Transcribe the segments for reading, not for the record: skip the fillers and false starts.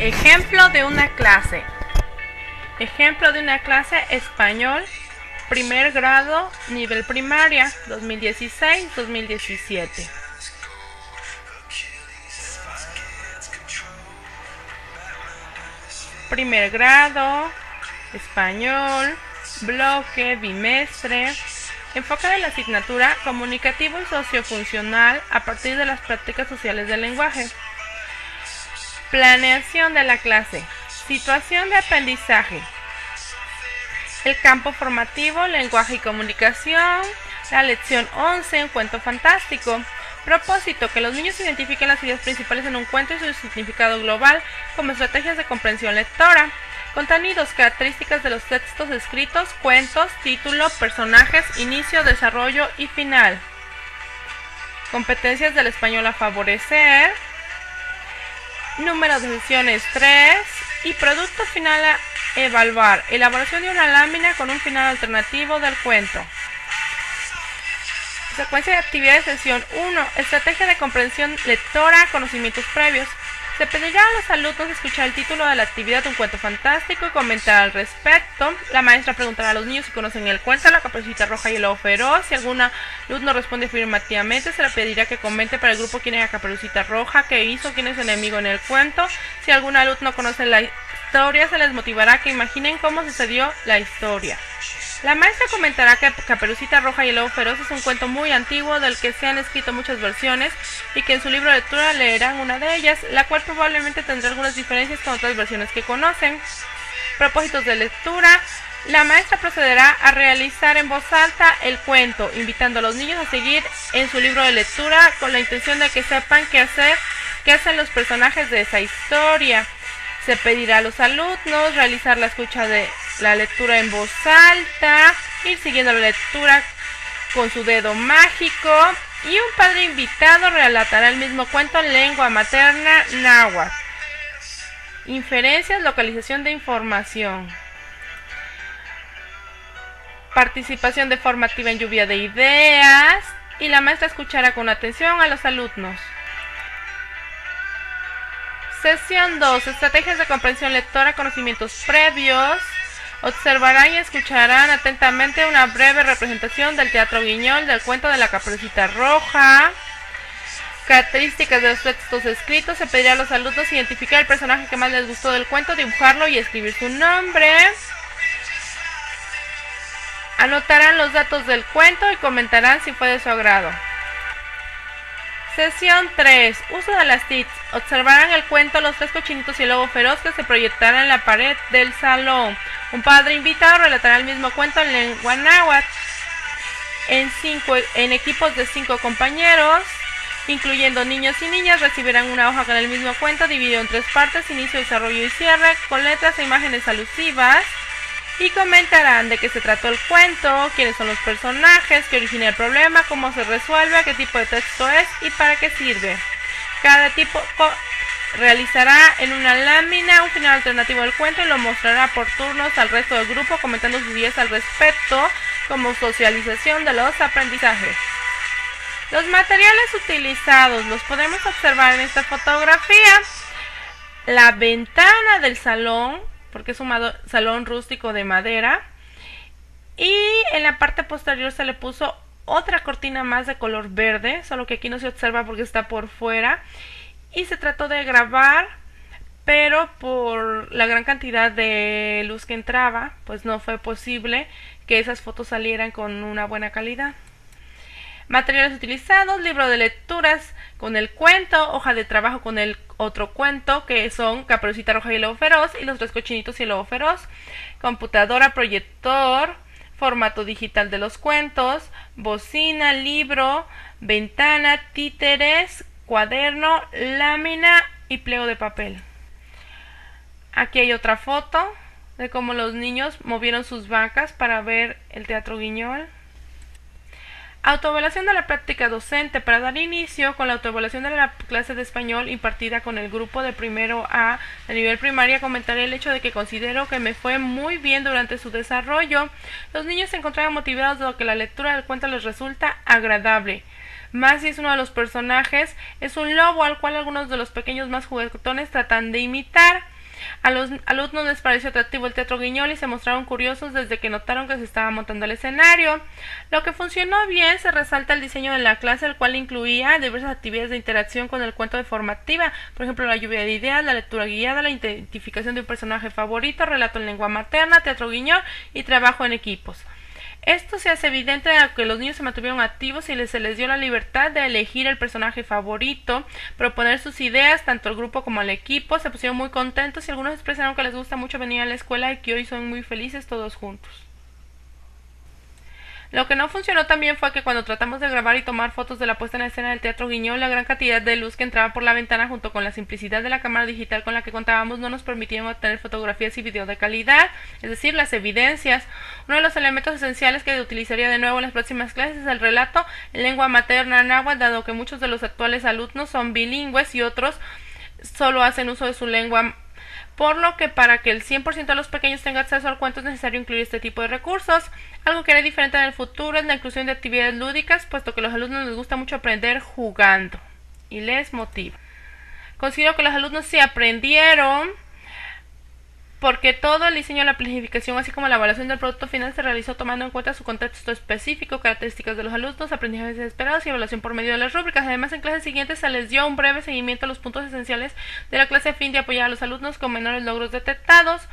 Ejemplo de una clase. Ejemplo de una clase español, primer grado, nivel primaria, 2016-2017. Primer grado, español, bloque, bimestre. Enfoque de la asignatura comunicativo y sociofuncional a partir de las prácticas sociales del lenguaje. Planeación de la clase. Situación de aprendizaje. El campo formativo, lenguaje y comunicación. La lección 11, un cuento fantástico. Propósito, que los niños identifiquen las ideas principales en un cuento y su significado global como estrategias de comprensión lectora. Contenidos, características de los textos escritos, cuentos, título, personajes, inicio, desarrollo y final. Competencias del español a favorecer. Número de sesiones 3 y producto final a evaluar. Elaboración de una lámina con un final alternativo del cuento. Secuencia de actividades, sesión 1. Estrategia de comprensión lectora, conocimientos previos. Se pedirá a los alumnos escuchar el título de la actividad, un cuento fantástico, y comentar al respecto. La maestra preguntará a los niños si conocen el cuento, La Caperucita Roja y el Lobo Feroz. Si algún alumno responde afirmativamente, se le pedirá que comente para el grupo quién es la Caperucita Roja, qué hizo, quién es el enemigo en el cuento. Si algún alumno conoce la historia, se les motivará a que imaginen cómo sucedió la historia. La maestra comentará que Caperucita Roja y el Lobo Feroz es un cuento muy antiguo del que se han escrito muchas versiones y que en su libro de lectura leerán una de ellas, la cual probablemente tendrá algunas diferencias con otras versiones que conocen. Propósitos de lectura. La maestra procederá a realizar en voz alta el cuento, invitando a los niños a seguir en su libro de lectura con la intención de que sepan qué hacen los personajes de esa historia. Se pedirá a los alumnos realizar la escucha de la lectura en voz alta, ir siguiendo la lectura con su dedo mágico, y un padre invitado relatará el mismo cuento en lengua materna náhuatl. Inferencias, localización de información. Participación de forma activa en lluvia de ideas, y la maestra escuchará con atención a los alumnos. Sesión 2. Estrategias de comprensión lectora, conocimientos previos. Observarán y escucharán atentamente una breve representación del teatro guiñol del cuento de la Caperucita Roja. Características de los textos escritos. Se pedirá a los alumnos identificar el personaje que más les gustó del cuento, dibujarlo y escribir su nombre. Anotarán los datos del cuento y comentarán si fue de su agrado. Sesión 3. Uso de las TICs. Observarán el cuento Los Tres Cochinitos y el Lobo Feroz, que se proyectará en la pared del salón. Un padre invitado relatará el mismo cuento en lengua náhuatl. En equipos de 5 compañeros, incluyendo niños y niñas, recibirán una hoja con el mismo cuento dividido en 3 partes, inicio, desarrollo y cierre, con letras e imágenes alusivas. Y comentarán de qué se trató el cuento, quiénes son los personajes, qué origina el problema, cómo se resuelve, qué tipo de texto es y para qué sirve. Cada tipo realizará en una lámina un final alternativo del cuento y lo mostrará por turnos al resto del grupo, comentando sus ideas al respecto como socialización de los aprendizajes. Los materiales utilizados los podemos observar en esta fotografía. La ventana del salón, porque es un salón rústico de madera, y en la parte posterior se le puso otra cortina más de color verde, solo que aquí no se observa porque está por fuera, y se trató de grabar, pero por la gran cantidad de luz que entraba, pues no fue posible que esas fotos salieran con una buena calidad. Materiales utilizados: libro de lecturas con el cuento, hoja de trabajo con el otro cuento, que son Caperucita Roja y el Lobo Feroz y Los Tres Cochinitos y el Lobo Feroz, computadora, proyector, formato digital de los cuentos, bocina, libro, ventana, títeres, cuaderno, lámina y pliego de papel. Aquí hay otra foto de cómo los niños movieron sus bancas para ver el teatro guiñol. Autoevaluación de la práctica docente. Para dar inicio con la autoevaluación de la clase de español impartida con el grupo de primero A de nivel primaria, comentaré el hecho de que considero que me fue muy bien durante su desarrollo. Los niños se encontraban motivados de lo que la lectura del cuento les resulta agradable. Maxi es uno de los personajes, es un lobo al cual algunos de los pequeños más juguetones tratan de imitar. A los alumnos les pareció atractivo el teatro Guiñol y se mostraron curiosos desde que notaron que se estaba montando el escenario. Lo que funcionó bien se resalta el diseño de la clase, el cual incluía diversas actividades de interacción con el cuento de formativa, por ejemplo la lluvia de ideas, la lectura guiada, la identificación de un personaje favorito, relato en lengua materna, teatro Guiñol y trabajo en equipos. Esto se hace evidente a que los niños se mantuvieron activos y se les dio la libertad de elegir el personaje favorito, proponer sus ideas, tanto el grupo como el equipo, se pusieron muy contentos y algunos expresaron que les gusta mucho venir a la escuela y que hoy son muy felices todos juntos. Lo que no funcionó también fue que cuando tratamos de grabar y tomar fotos de la puesta en escena del teatro Guiñol, la gran cantidad de luz que entraba por la ventana junto con la simplicidad de la cámara digital con la que contábamos no nos permitieron obtener fotografías y video de calidad, es decir, las evidencias. Uno de los elementos esenciales que utilizaría de nuevo en las próximas clases es el relato en lengua materna náhuatl, dado que muchos de los actuales alumnos son bilingües y otros solo hacen uso de su lengua, por lo que para que el 100% de los pequeños tenga acceso al cuento es necesario incluir este tipo de recursos. Algo que hará diferente en el futuro es la inclusión de actividades lúdicas, puesto que a los alumnos les gusta mucho aprender jugando y les motiva. Considero que los alumnos sí aprendieron, porque todo el diseño de la planificación, así como la evaluación del producto final, se realizó tomando en cuenta su contexto específico, características de los alumnos, aprendizajes esperados y evaluación por medio de las rúbricas. Además, en clases siguientes se les dio un breve seguimiento a los puntos esenciales de la clase a fin de apoyar a los alumnos con menores logros detectados.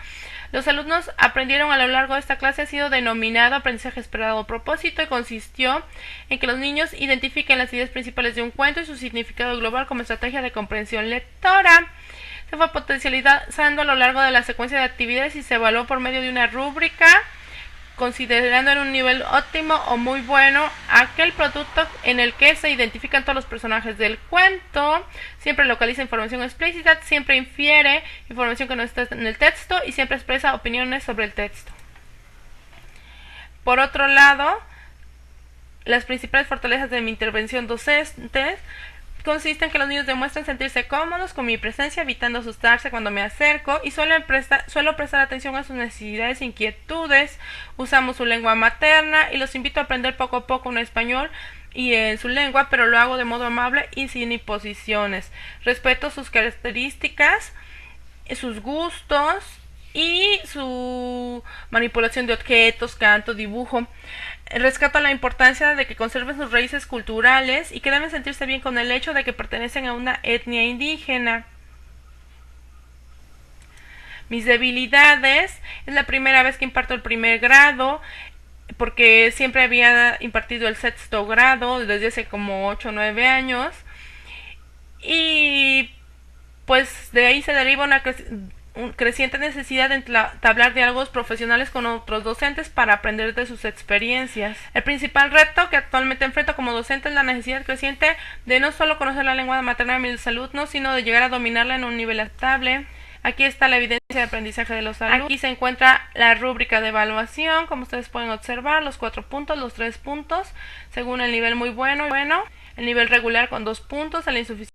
Los alumnos aprendieron a lo largo de esta clase ha sido denominado aprendizaje esperado a propósito y consistió en que los niños identifiquen las ideas principales de un cuento y su significado global como estrategia de comprensión lectora. Se fue potencializando a lo largo de la secuencia de actividades y se evaluó por medio de una rúbrica, considerando en un nivel óptimo o muy bueno aquel producto en el que se identifican todos los personajes del cuento, siempre localiza información explícita, siempre infiere información que no está en el texto y siempre expresa opiniones sobre el texto. Por otro lado, las principales fortalezas de mi intervención docente consiste en que los niños demuestran sentirse cómodos con mi presencia, evitando asustarse cuando me acerco y suelo prestar atención a sus necesidades e inquietudes. Usamos su lengua materna y los invito a aprender poco a poco un español y en su lengua, pero lo hago de modo amable y sin imposiciones. Respeto sus características, sus gustos y su manipulación de objetos, canto, dibujo. Rescato la importancia de que conserven sus raíces culturales y que deben sentirse bien con el hecho de que pertenecen a una etnia indígena. Mis debilidades: es la primera vez que imparto el primer grado, porque siempre había impartido el sexto grado desde hace como 8 o 9 años, y pues de ahí se deriva una creciente necesidad de entablar diálogos profesionales con otros docentes para aprender de sus experiencias. El principal reto que actualmente enfrento como docente es la necesidad creciente de no solo conocer la lengua materna de mis alumnos, sino de llegar a dominarla en un nivel estable. Aquí está la evidencia de aprendizaje de los alumnos. Aquí se encuentra la rúbrica de evaluación, como ustedes pueden observar, los 4 puntos, los 3 puntos, según el nivel muy bueno, el nivel regular con 2 puntos, el insuficiente